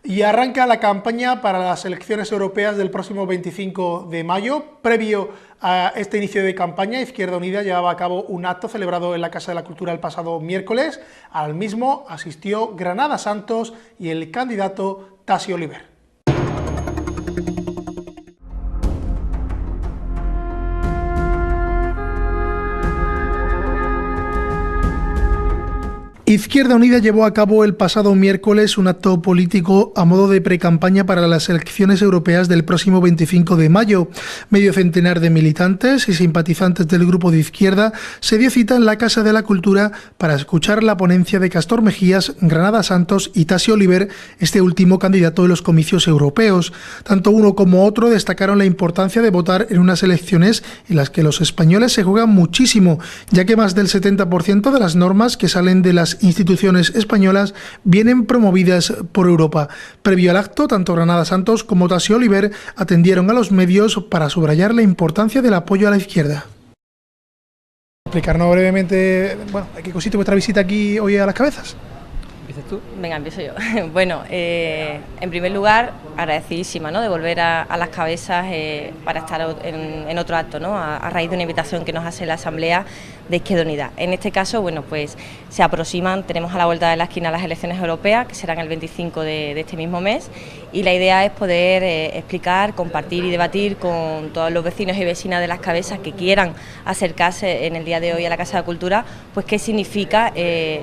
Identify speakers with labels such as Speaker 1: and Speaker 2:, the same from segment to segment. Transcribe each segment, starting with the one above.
Speaker 1: Y arranca la campaña para las elecciones europeas del próximo 25 de mayo. Previo a este inicio de campaña, Izquierda Unida llevaba a cabo un acto celebrado en la Casa de la Cultura el pasado miércoles. Al mismo asistió Granada Santos y el candidato Tasi Oliver. Izquierda Unida llevó a cabo el pasado miércoles un acto político a modo de precampaña para las elecciones europeas del próximo 25 de mayo. Medio centenar de militantes y simpatizantes del grupo de izquierda se dio cita en la Casa de la Cultura para escuchar la ponencia de Castor Mejías, Granada Santos y Tasi Oliver, este último candidato de los comicios europeos. Tanto uno como otro destacaron la importancia de votar en unas elecciones en las que los españoles se juegan muchísimo, ya que más del 70% de las normas que salen de las instituciones españolas vienen promovidas por Europa. Previo al acto, tanto Granada Santos como Tasi Oliver atendieron a los medios para subrayar la importancia del apoyo a la izquierda. Explicarnos brevemente, ¿qué consiste vuestra visita aquí hoy a Las Cabezas?
Speaker 2: ¿Empiezas tú? Venga, empiezo yo. Bueno, en primer lugar, agradecidísima, ¿no?, de volver a Las Cabezas para estar en otro acto, ¿no?, a raíz de una invitación que nos hace la Asamblea de Izquierda Unida. En este caso, bueno, pues se aproximan, tenemos a la vuelta de la esquina las elecciones europeas, que serán el 25 de este mismo mes, y la idea es poder explicar, compartir y debatir con todos los vecinos y vecinas de Las Cabezas que quieran acercarse en el día de hoy a la Casa de Cultura, pues qué significa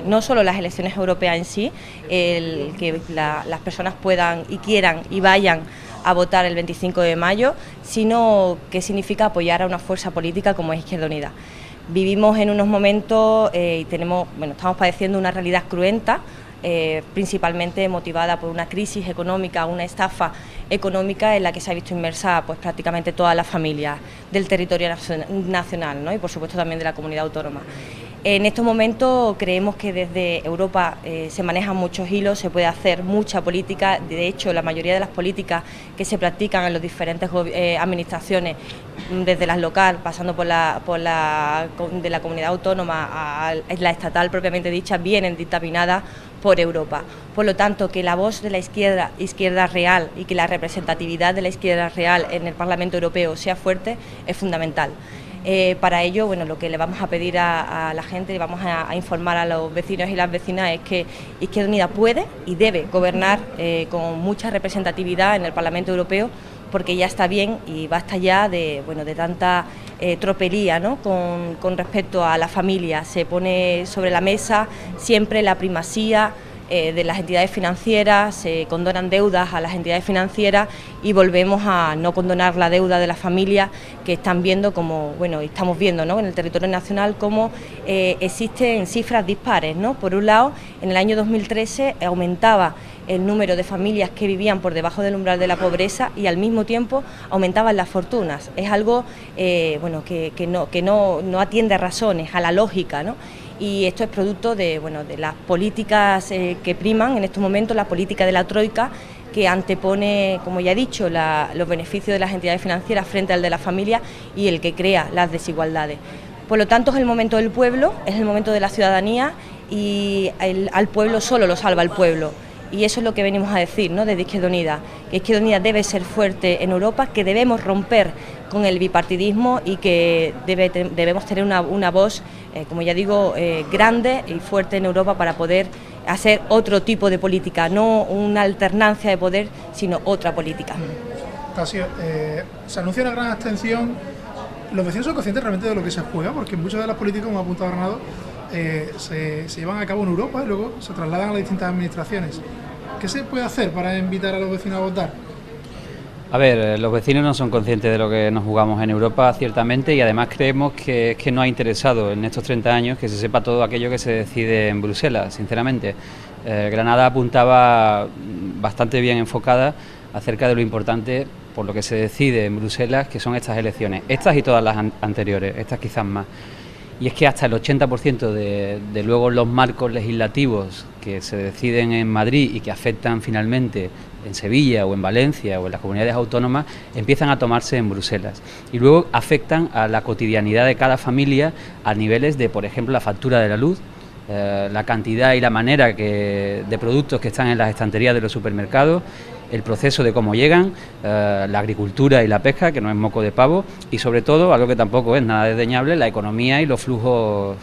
Speaker 2: no solo las elecciones europeas en sí, el que las personas puedan y quieran y vayan a votar el 25 de mayo, sino qué significa apoyar a una fuerza política como es Izquierda Unida. Vivimos en unos momentos y estamos padeciendo una realidad cruenta, principalmente motivada por una crisis económica, una estafa económica en la que se ha visto inmersa pues prácticamente todas las familias del territorio nacional, ¿no?, y por supuesto también de la comunidad autónoma. En estos momentos creemos que desde Europa se manejan muchos hilos, se puede hacer mucha política. De hecho, la mayoría de las políticas que se practican en las diferentes administraciones, desde las local, pasando por de la comunidad autónoma a la estatal propiamente dicha, vienen dictaminadas por Europa. Por lo tanto, que la voz de la izquierda real y que la representatividad de la izquierda real en el Parlamento Europeo sea fuerte es fundamental. Para ello, lo que le vamos a pedir a la gente, le vamos a informar a los vecinos y las vecinas es que Izquierda Unida puede y debe gobernar con mucha representatividad en el Parlamento Europeo, porque ya está bien y basta ya de tanta tropelía, ¿no?, con respecto a la familia. Se pone sobre la mesa siempre la primacía de las entidades financieras, se condonan deudas a las entidades financieras y volvemos a no condonar la deuda de las familias que están viendo estamos viendo, ¿no?, en el territorio nacional cómo existen cifras dispares, ¿no? Por un lado, en el año 2013 aumentaba el número de familias que vivían por debajo del umbral de la pobreza y al mismo tiempo aumentaban las fortunas. Es algo que no atiende a razones, a la lógica, ¿no? Y esto es producto de las políticas que priman en estos momentos, la política de la Troika, que antepone, como ya he dicho, los beneficios de las entidades financieras frente al de la familia y el que crea las desigualdades. Por lo tanto, es el momento del pueblo, es el momento de la ciudadanía y al pueblo solo lo salva el pueblo. Y eso es lo que venimos a decir, ¿no?, desde Izquierda Unida, que Izquierda Unida debe ser fuerte en Europa, que debemos romper con el bipartidismo y que debemos tener una voz, como ya digo, grande y fuerte en Europa para poder hacer otro tipo de política, no una alternancia de poder, sino otra política.
Speaker 1: Tasi, se anuncia una gran abstención. ¿Los vecinos son conscientes realmente de lo que se juega? Porque muchas de las políticas, como ha apuntado Bernardo, se llevan a cabo en Europa y luego se trasladan a las distintas administraciones. ¿Qué se puede hacer para invitar a los vecinos a votar?
Speaker 3: A ver, los vecinos no son conscientes de lo que nos jugamos en Europa, ciertamente, y además creemos que no ha interesado en estos 30 años que se sepa todo aquello que se decide en Bruselas, sinceramente. Granada apuntaba bastante bien enfocada acerca de lo importante por lo que se decide en Bruselas, que son estas elecciones, estas y todas las anteriores, estas quizás más. Y es que hasta el 80% de luego los marcos legislativos que se deciden en Madrid y que afectan finalmente en Sevilla o en Valencia o en las comunidades autónomas empiezan a tomarse en Bruselas y luego afectan a la cotidianidad de cada familia a niveles de, por ejemplo, la factura de la luz, la cantidad y la manera de productos que están en las estanterías de los supermercados, el proceso de cómo llegan, la agricultura y la pesca, que no es moco de pavo, y sobre todo, algo que tampoco es nada desdeñable, la economía y los flujos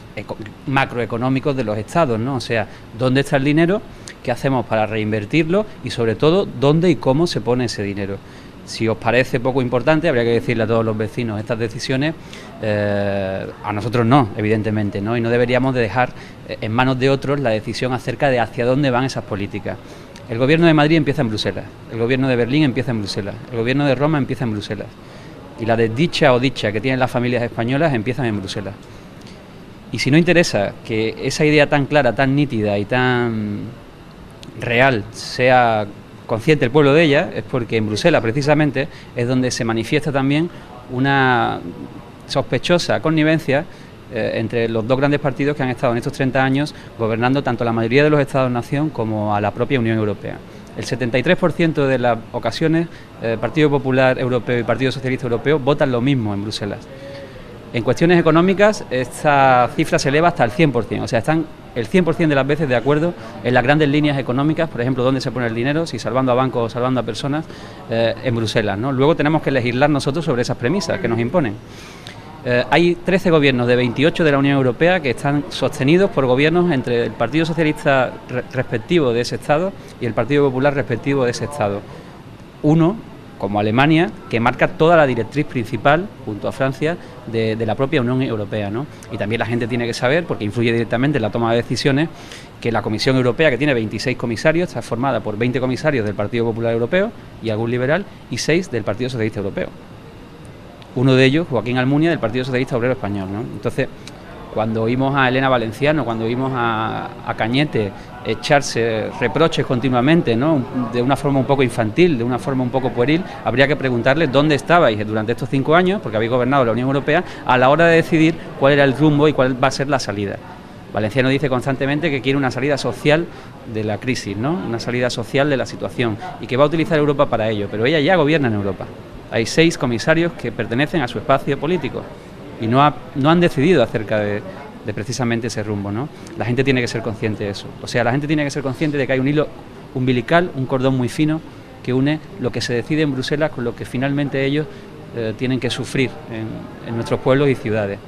Speaker 3: macroeconómicos de los estados, ¿no? O sea, ¿dónde está el dinero? ¿Qué hacemos para reinvertirlo? Y sobre todo, ¿dónde y cómo se pone ese dinero? Si os parece poco importante, habría que decirle a todos los vecinos estas decisiones, a nosotros no, evidentemente, ¿no? Y no deberíamos de dejar en manos de otros la decisión acerca de hacia dónde van esas políticas. El gobierno de Madrid empieza en Bruselas, el gobierno de Berlín empieza en Bruselas, el gobierno de Roma empieza en Bruselas y la desdicha o dicha que tienen las familias españolas empiezan en Bruselas. Y si no interesa que esa idea tan clara, tan nítida y tan real sea consciente el pueblo de ella, es porque en Bruselas precisamente es donde se manifiesta también una sospechosa connivencia entre los dos grandes partidos que han estado en estos 30 años gobernando tanto la mayoría de los Estados-nación como a la propia Unión Europea. El 73% de las ocasiones, Partido Popular Europeo y Partido Socialista Europeo votan lo mismo en Bruselas. En cuestiones económicas, esta cifra se eleva hasta el 100%, o sea, están el 100% de las veces de acuerdo en las grandes líneas económicas, por ejemplo, dónde se pone el dinero, si salvando a bancos o salvando a personas, en Bruselas, ¿no? Luego tenemos que legislar nosotros sobre esas premisas que nos imponen. Hay 13 gobiernos de 28 de la Unión Europea que están sostenidos por gobiernos entre el Partido Socialista respectivo de ese Estado y el Partido Popular respectivo de ese Estado. Uno, como Alemania, que marca toda la directriz principal, junto a Francia, de la propia Unión Europea, ¿no? Y también la gente tiene que saber, porque influye directamente en la toma de decisiones, que la Comisión Europea, que tiene 26 comisarios, está formada por 20 comisarios del Partido Popular Europeo y algún liberal, y 6 del Partido Socialista Europeo. Uno de ellos, Joaquín Almunia, del Partido Socialista Obrero Español, ¿no? Entonces, cuando oímos a Elena Valenciano, cuando oímos a Cañete echarse reproches continuamente, ¿no? De una forma un poco infantil, de una forma un poco pueril, habría que preguntarles dónde estabais durante estos 5 años, porque habéis gobernado la Unión Europea, a la hora de decidir cuál era el rumbo y cuál va a ser la salida. Valenciano dice constantemente que quiere una salida social de la crisis, ¿no? Una salida social de la situación, y que va a utilizar Europa para ello, pero ella ya gobierna en Europa. Hay 6 comisarios que pertenecen a su espacio político y no han decidido acerca de precisamente ese rumbo, ¿no? La gente tiene que ser consciente de eso. O sea, la gente tiene que ser consciente de que hay un hilo umbilical, un cordón muy fino que une lo que se decide en Bruselas con lo que finalmente ellos tienen que sufrir en nuestros pueblos y ciudades.